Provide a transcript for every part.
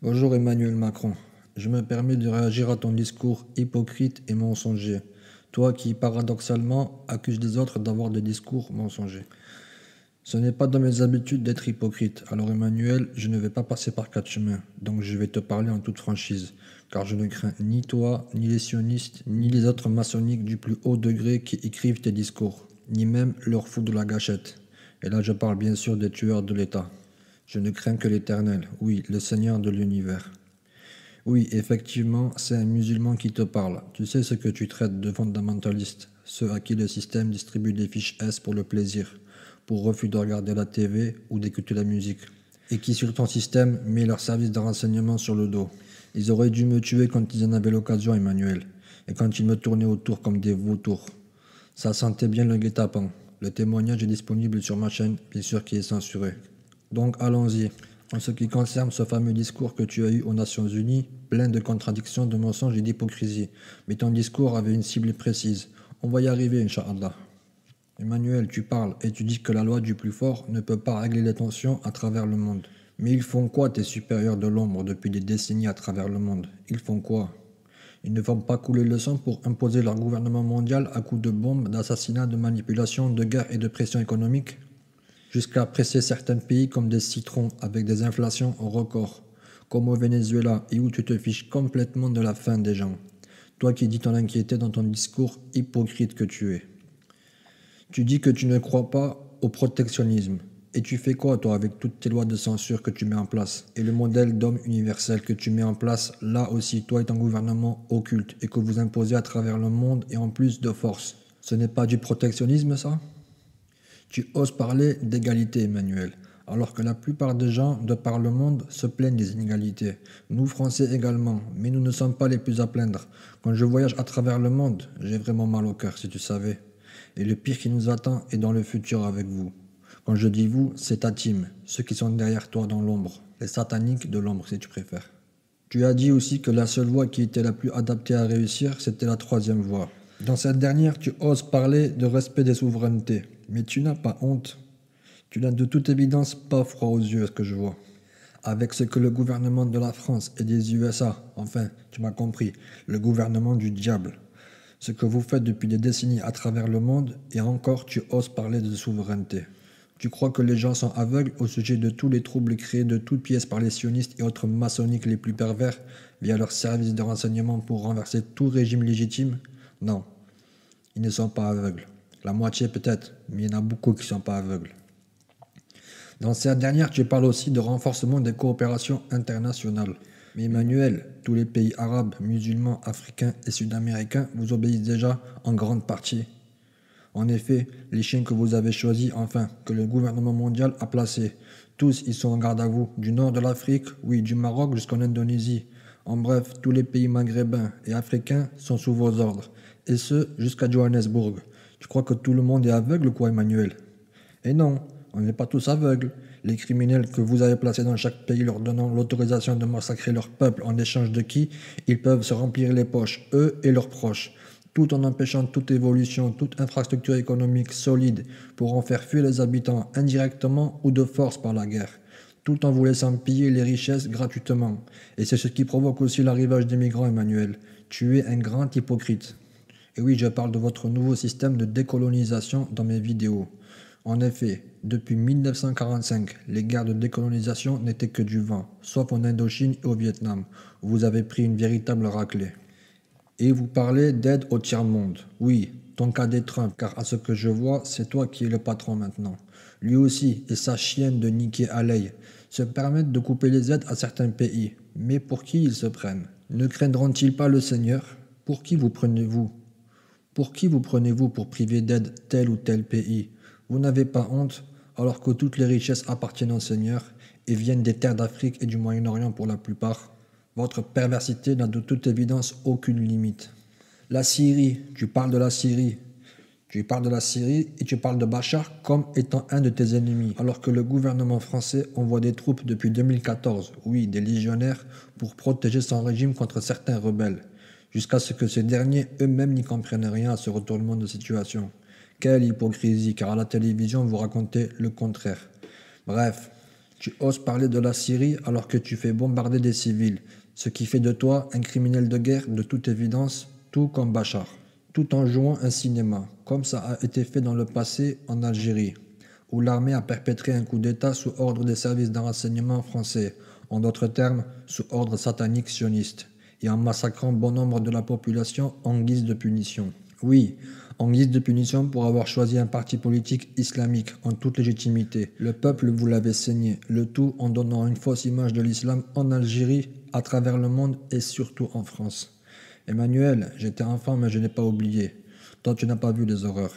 Bonjour Emmanuel Macron. Je me permets de réagir à ton discours hypocrite et mensonger. Toi qui, paradoxalement, accuses les autres d'avoir des discours mensongers. Ce n'est pas dans mes habitudes d'être hypocrite. Alors Emmanuel, je ne vais pas passer par quatre chemins. Donc je vais te parler en toute franchise. Car je ne crains ni toi, ni les sionistes, ni les autres maçonniques du plus haut degré qui écrivent tes discours. Ni même leur fou de la gâchette. Et là je parle bien sûr des tueurs de l'État. Je ne crains que l'Éternel, oui, le Seigneur de l'univers. Oui, effectivement, c'est un musulman qui te parle. Tu sais ce que tu traites de fondamentaliste, ceux à qui le système distribue des fiches S pour le plaisir, pour refus de regarder la TV ou d'écouter la musique, et qui sur ton système met leurs services de renseignement sur le dos. Ils auraient dû me tuer quand ils en avaient l'occasion, Emmanuel, et quand ils me tournaient autour comme des vautours. Ça sentait bien le guet-apens. Le témoignage est disponible sur ma chaîne, bien sûr qui est censuré. Donc allons-y. En ce qui concerne ce fameux discours que tu as eu aux Nations Unies, plein de contradictions, de mensonges et d'hypocrisie, mais ton discours avait une cible précise. On va y arriver, Inch'Allah. Emmanuel, tu parles et tu dis que la loi du plus fort ne peut pas régler les tensions à travers le monde. Mais ils font quoi tes supérieurs de l'ombre depuis des décennies à travers le monde? Ils font quoi? Ils ne font pas couler le sang pour imposer leur gouvernement mondial à coups de bombes, d'assassinats, de manipulations, de guerres et de pression économique, jusqu'à presser certains pays comme des citrons avec des inflations au record, comme au Venezuela et où tu te fiches complètement de la faim des gens. Toi qui dis t'en inquiéter dans ton discours hypocrite que tu es. Tu dis que tu ne crois pas au protectionnisme. Et tu fais quoi, toi, avec toutes tes lois de censure que tu mets en place? Et le modèle d'homme universel que tu mets en place, là aussi, toi et ton gouvernement occulte, et que vous imposez à travers le monde et en plus de force. Ce n'est pas du protectionnisme, ça? Tu oses parler d'égalité, Emmanuel, alors que la plupart des gens de par le monde se plaignent des inégalités. Nous, Français également, mais nous ne sommes pas les plus à plaindre. Quand je voyage à travers le monde, j'ai vraiment mal au cœur, si tu savais. Et le pire qui nous attend est dans le futur avec vous. Quand je dis vous, c'est ta team, ceux qui sont derrière toi dans l'ombre, les sataniques de l'ombre si tu préfères. Tu as dit aussi que la seule voie qui était la plus adaptée à réussir, c'était la troisième voie. Dans cette dernière, tu oses parler de respect des souverainetés, mais tu n'as pas honte. Tu n'as de toute évidence pas froid aux yeux, à ce que je vois. Avec ce que le gouvernement de la France et des USA, enfin, tu m'as compris, le gouvernement du diable, ce que vous faites depuis des décennies à travers le monde, et encore tu oses parler de souveraineté. Tu crois que les gens sont aveugles au sujet de tous les troubles créés de toutes pièces par les sionistes et autres maçonniques les plus pervers via leurs services de renseignement pour renverser tout régime légitime? Non, ils ne sont pas aveugles. La moitié peut-être, mais il y en a beaucoup qui ne sont pas aveugles. Dans cette dernière, tu parles aussi de renforcement des coopérations internationales. Mais Emmanuel, tous les pays arabes, musulmans, africains et sud-américains vous obéissent déjà en grande partie. En effet, les chiens que vous avez choisis, enfin, que le gouvernement mondial a placés, tous ils sont en garde à vous, du nord de l'Afrique, oui, du Maroc jusqu'en Indonésie. En bref, tous les pays maghrébins et africains sont sous vos ordres, et ce, jusqu'à Johannesburg. Tu crois que tout le monde est aveugle ou quoi, Emmanuel? Et non, on n'est pas tous aveugles. Les criminels que vous avez placés dans chaque pays leur donnant l'autorisation de massacrer leur peuple en échange de qui ils peuvent se remplir les poches, eux et leurs proches, tout en empêchant toute évolution, toute infrastructure économique solide pour en faire fuir les habitants indirectement ou de force par la guerre, tout en vous laissant piller les richesses gratuitement. Et c'est ce qui provoque aussi l'arrivage des migrants, Emmanuel. Tu es un grand hypocrite. Et oui, je parle de votre nouveau système de décolonisation dans mes vidéos. En effet, depuis 1945, les guerres de décolonisation n'étaient que du vent, sauf en Indochine et au Vietnam, où vous avez pris une véritable raclée. Et vous parlez d'aide au tiers-monde. Oui, ton cadet Trump, car à ce que je vois, c'est toi qui es le patron maintenant. Lui aussi et sa chienne de Nikki Haley se permettent de couper les aides à certains pays. Mais pour qui ils se prennent? Ne craindront-ils pas le Seigneur? Pour qui vous prenez-vous? Pour qui vous prenez-vous pour priver d'aide tel ou tel pays? Vous n'avez pas honte, alors que toutes les richesses appartiennent au Seigneur et viennent des terres d'Afrique et du Moyen-Orient pour la plupart. Votre perversité n'a de toute évidence aucune limite. La Syrie, tu parles de la Syrie. Tu parles de la Syrie et tu parles de Bachar comme étant un de tes ennemis, alors que le gouvernement français envoie des troupes depuis 2014, oui, des légionnaires, pour protéger son régime contre certains rebelles, jusqu'à ce que ces derniers eux-mêmes n'y comprennent rien à ce retournement de situation. Quelle hypocrisie, car à la télévision vous racontez le contraire. Bref, Tu oses parler de la Syrie alors que tu fais bombarder des civils, ce qui fait de toi un criminel de guerre de toute évidence, tout comme Bachar, tout en jouant un cinéma, comme ça a été fait dans le passé en Algérie, où l'armée a perpétré un coup d'État sous ordre des services de renseignement français, en d'autres termes, sous ordre satanique sioniste, et en massacrant bon nombre de la population en guise de punition. Oui, en guise de punition pour avoir choisi un parti politique islamique en toute légitimité. Le peuple vous l'avait saigné, le tout en donnant une fausse image de l'islam en Algérie, à travers le monde et surtout en France. Emmanuel, j'étais enfant mais je n'ai pas oublié. Toi tu n'as pas vu les horreurs.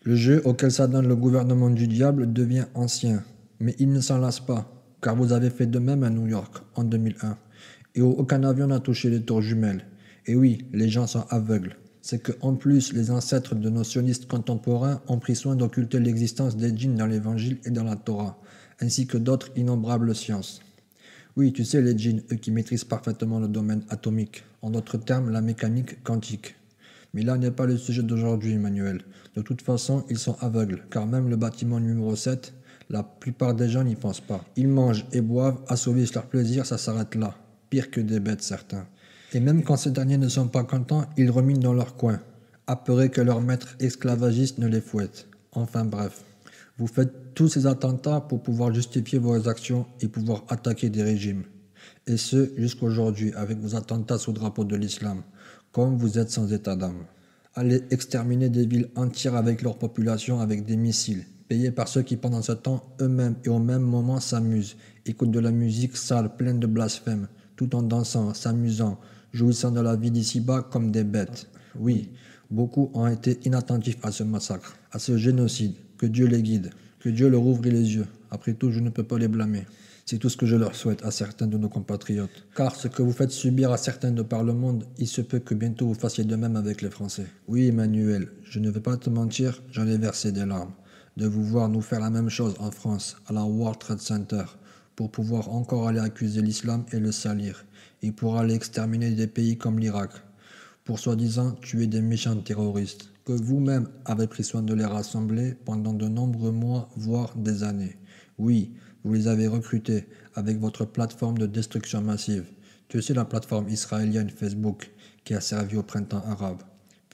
Le jeu auquel s'adonne le gouvernement du diable devient ancien, mais il ne s'en lasse pas, car vous avez fait de même à New York en 2001, et où aucun avion n'a touché les tours jumelles. Et oui, les gens sont aveugles. C'est que en plus, les ancêtres de nos sionistes contemporains ont pris soin d'occulter l'existence des djinns dans l'Évangile et dans la Torah, ainsi que d'autres innombrables sciences. Oui, tu sais, les djinns, eux qui maîtrisent parfaitement le domaine atomique, en d'autres termes, la mécanique quantique. Mais là n'est pas le sujet d'aujourd'hui, Emmanuel. De toute façon, ils sont aveugles, car même le bâtiment numéro 7, la plupart des gens n'y pensent pas. Ils mangent et boivent, assouvissent leur plaisir, ça s'arrête là. Pire que des bêtes, certains. Et même quand ces derniers ne sont pas contents, ils reminent dans leur coin, apeurés que leur maître esclavagiste ne les fouette. Enfin bref. Vous faites tous ces attentats pour pouvoir justifier vos actions et pouvoir attaquer des régimes. Et ce, jusqu'aujourd'hui, avec vos attentats sous drapeau de l'islam, comme vous êtes sans état d'âme. Allez exterminer des villes entières avec leur population avec des missiles, payés par ceux qui pendant ce temps, eux-mêmes et au même moment s'amusent, écoutent de la musique sale, pleine de blasphèmes, tout en dansant, s'amusant, jouissant de la vie d'ici-bas comme des bêtes. Oui, beaucoup ont été inattentifs à ce massacre, à ce génocide. Que Dieu les guide, que Dieu leur ouvre les yeux. Après tout, je ne peux pas les blâmer. C'est tout ce que je leur souhaite à certains de nos compatriotes. Car ce que vous faites subir à certains de par le monde, il se peut que bientôt vous fassiez de même avec les Français. Oui, Emmanuel, je ne vais pas te mentir, j'en ai versé des larmes. De vous voir nous faire la même chose en France, à la World Trade Center, pour pouvoir encore aller accuser l'islam et le salir, et pour aller exterminer des pays comme l'Irak, pour soi-disant tuer des méchants terroristes, que vous-même avez pris soin de les rassembler pendant de nombreux mois, voire des années. Oui, vous les avez recrutés avec votre plateforme de destruction massive. Tu sais, la plateforme israélienne Facebook qui a servi au printemps arabe.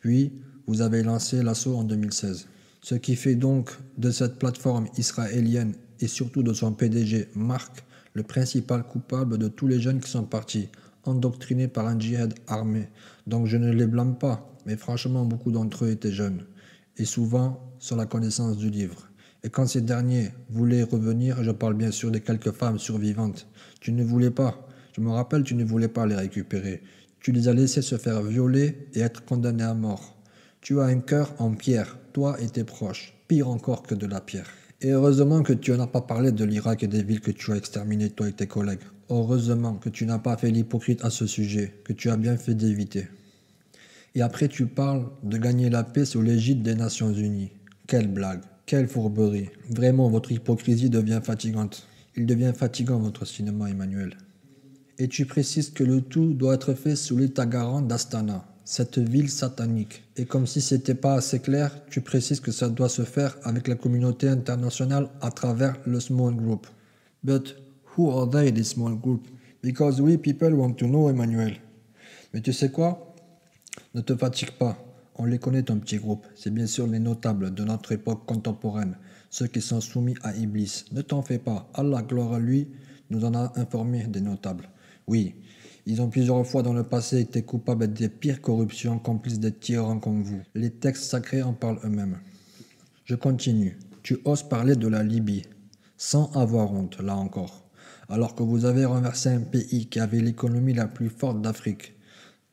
Puis, vous avez lancé l'assaut en 2016. Ce qui fait donc de cette plateforme israélienne et surtout de son PDG, Marc, le principal coupable de tous les jeunes qui sont partis, endoctrinés par un djihad armé. Donc je ne les blâme pas, mais franchement beaucoup d'entre eux étaient jeunes, et souvent sur la connaissance du livre. Et quand ces derniers voulaient revenir, je parle bien sûr des quelques femmes survivantes, tu ne voulais pas, je me rappelle, tu ne voulais pas les récupérer. Tu les as laissés se faire violer et être condamnés à mort. Tu as un cœur en pierre, toi et tes proches, pire encore que de la pierre. Et heureusement que tu n'as pas parlé de l'Irak et des villes que tu as exterminées, toi et tes collègues. Heureusement que tu n'as pas fait l'hypocrite à ce sujet, que tu as bien fait d'éviter. Et après tu parles de gagner la paix sous l'égide des Nations Unies. Quelle blague, quelle fourberie. Vraiment, votre hypocrisie devient fatigante. Il devient fatigant votre cinéma, Emmanuel. Et tu précises que le tout doit être fait sous l'état garant d'Astana, cette ville satanique. Et comme si c'était pas assez clair, tu précises que ça doit se faire avec la communauté internationale à travers le small group. But who are they, this small group? Because we people want to know, Emmanuel. Mais tu sais quoi? Ne te fatigue pas. On les connaît, ton petit groupe. C'est bien sûr les notables de notre époque contemporaine, ceux qui sont soumis à Iblis. Ne t'en fais pas. Allah, gloire à lui, nous en a informé des notables. Oui, ils ont plusieurs fois dans le passé été coupables des pires corruptions, complices des tyrans comme vous. Les textes sacrés en parlent eux-mêmes. Je continue. Tu oses parler de la Libye, sans avoir honte, là encore, alors que vous avez renversé un pays qui avait l'économie la plus forte d'Afrique,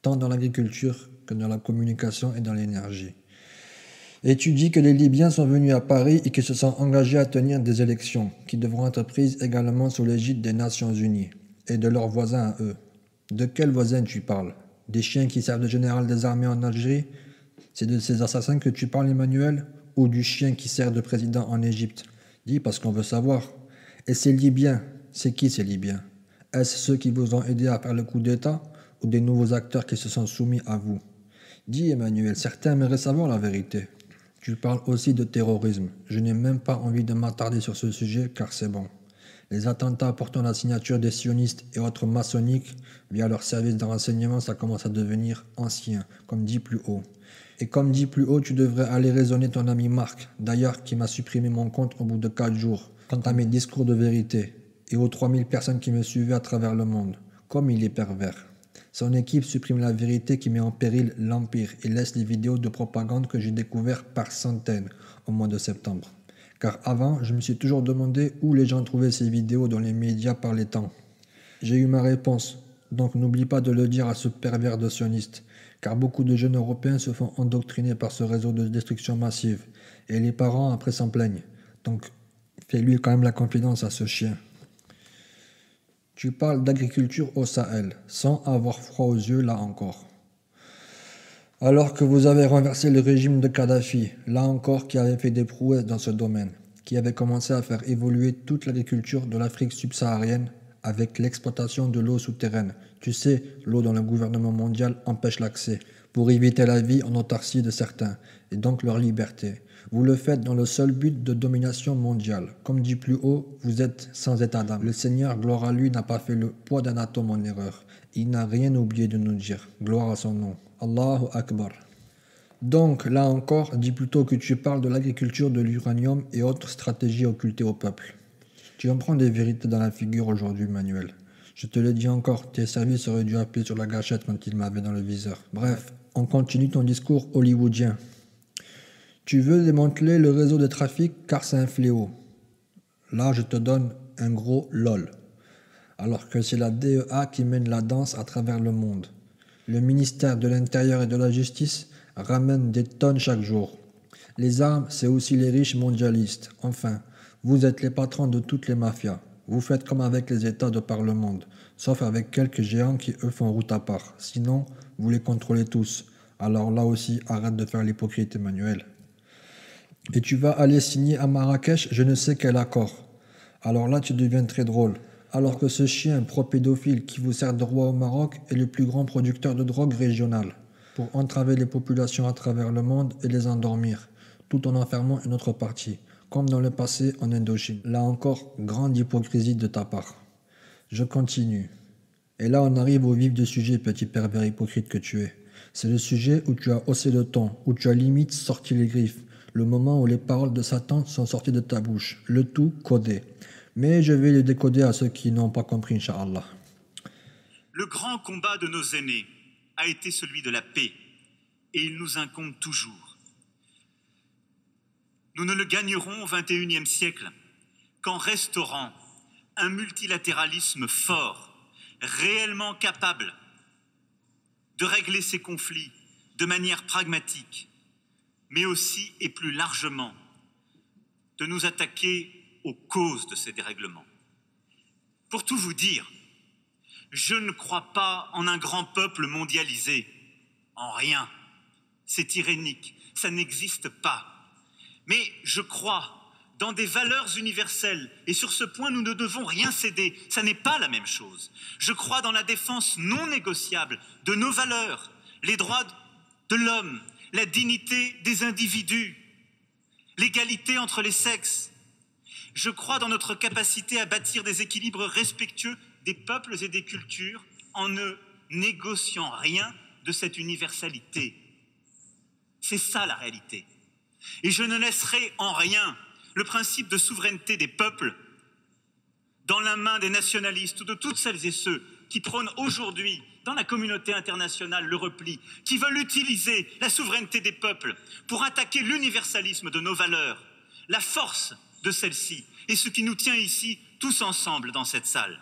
tant dans l'agriculture que dans la communication et dans l'énergie. Et tu dis que les Libyens sont venus à Paris et qu'ils se sont engagés à tenir des élections, qui devront être prises également sous l'égide des Nations Unies et de leurs voisins à eux. De quels voisins tu parles? Des chiens qui servent de général des armées en Algérie? C'est de ces assassins que tu parles, Emmanuel? Ou du chien qui sert de président en Égypte? Dis, parce qu'on veut savoir. Et ces Libyens, c'est qui ces Libyens? Est-ce ceux qui vous ont aidé à faire le coup d'État ou des nouveaux acteurs qui se sont soumis à vous? Dis, Emmanuel, certains aimeraient savoir la vérité. Tu parles aussi de terrorisme. Je n'ai même pas envie de m'attarder sur ce sujet car c'est bon. Les attentats portant la signature des sionistes et autres maçonniques via leur service de renseignement, ça commence à devenir ancien, comme dit plus haut. Et comme dit plus haut, tu devrais aller raisonner ton ami Marc, d'ailleurs qui m'a supprimé mon compte au bout de 4 jours, quant à mes discours de vérité, et aux 3000 personnes qui me suivaient à travers le monde. Comme il est pervers. Son équipe supprime la vérité qui met en péril l'Empire et laisse les vidéos de propagande que j'ai découvertes par centaines au mois de septembre. Car avant, je me suis toujours demandé où les gens trouvaient ces vidéos dans les médias par les temps. J'ai eu ma réponse, donc n'oublie pas de le dire à ce pervers de sioniste, car beaucoup de jeunes Européens se font endoctriner par ce réseau de destruction massive, et les parents après s'en plaignent. Donc fais-lui quand même la confidence à ce chien. Tu parles d'agriculture au Sahel, sans avoir froid aux yeux là encore. Alors que vous avez renversé le régime de Kadhafi, là encore qui avait fait des prouesses dans ce domaine, qui avait commencé à faire évoluer toute l'agriculture de l'Afrique subsaharienne avec l'exploitation de l'eau souterraine. Tu sais, l'eau dont le gouvernement mondial empêche l'accès, pour éviter la vie en autarcie de certains, et donc leur liberté. Vous le faites dans le seul but de domination mondiale. Comme dit plus haut, vous êtes sans état d'âme. Le Seigneur, gloire à lui, n'a pas fait le poids d'un atome en erreur. Il n'a rien oublié de nous dire. Gloire à son nom. Allahu Akbar. Donc, là encore, dis plutôt que tu parles de l'agriculture de l'uranium et autres stratégies occultées au peuple. Tu en prends des vérités dans la figure aujourd'hui, Manuel. Je te le dis encore, tes services auraient dû appeler sur la gâchette quand ils m'avaient dans le viseur. Bref, on continue ton discours hollywoodien. Tu veux démanteler le réseau de trafic car c'est un fléau. Là, je te donne un gros lol. Alors que c'est la DEA qui mène la danse à travers le monde. Le ministère de l'Intérieur et de la Justice ramène des tonnes chaque jour. Les armes, c'est aussi les riches mondialistes. Enfin, vous êtes les patrons de toutes les mafias. Vous faites comme avec les États de par le monde, sauf avec quelques géants qui, eux, font route à part. Sinon, vous les contrôlez tous. Alors là aussi, arrête de faire l'hypocrite, Emmanuel. Et tu vas aller signer à Marrakech je ne sais quel accord. Alors là, tu deviens très drôle. Alors que ce chien pro-pédophile qui vous sert de roi au Maroc est le plus grand producteur de drogue régional, pour entraver les populations à travers le monde et les endormir, tout en enfermant une autre partie, comme dans le passé en Indochine. Là encore, grande hypocrisie de ta part. Je continue. Et là, on arrive au vif du sujet, petit pervers hypocrite que tu es. C'est le sujet où tu as haussé le ton, où tu as limite sorti les griffes, le moment où les paroles de Satan sont sorties de ta bouche, le tout codé. Mais je vais les décoder à ceux qui n'ont pas compris, Inch'Allah. Le grand combat de nos aînés a été celui de la paix, et il nous incombe toujours. Nous ne le gagnerons au XXIe siècle qu'en restaurant un multilatéralisme fort, réellement capable de régler ces conflits de manière pragmatique, mais aussi et plus largement de nous attaquer aux causes de ces dérèglements. Pour tout vous dire, je ne crois pas en un grand peuple mondialisé, en rien. C'est irénique, ça n'existe pas. Mais je crois dans des valeurs universelles, et sur ce point nous ne devons rien céder, ça n'est pas la même chose. Je crois dans la défense non négociable de nos valeurs, les droits de l'homme, la dignité des individus, l'égalité entre les sexes. Je crois dans notre capacité à bâtir des équilibres respectueux des peuples et des cultures en ne négociant rien de cette universalité. C'est ça la réalité. Et je ne laisserai en rien le principe de souveraineté des peuples dans la main des nationalistes ou de toutes celles et ceux qui prônent aujourd'hui dans la communauté internationale le repli, qui veulent utiliser la souveraineté des peuples pour attaquer l'universalisme de nos valeurs, la force de celle-ci et ce qui nous tient ici tous ensemble dans cette salle.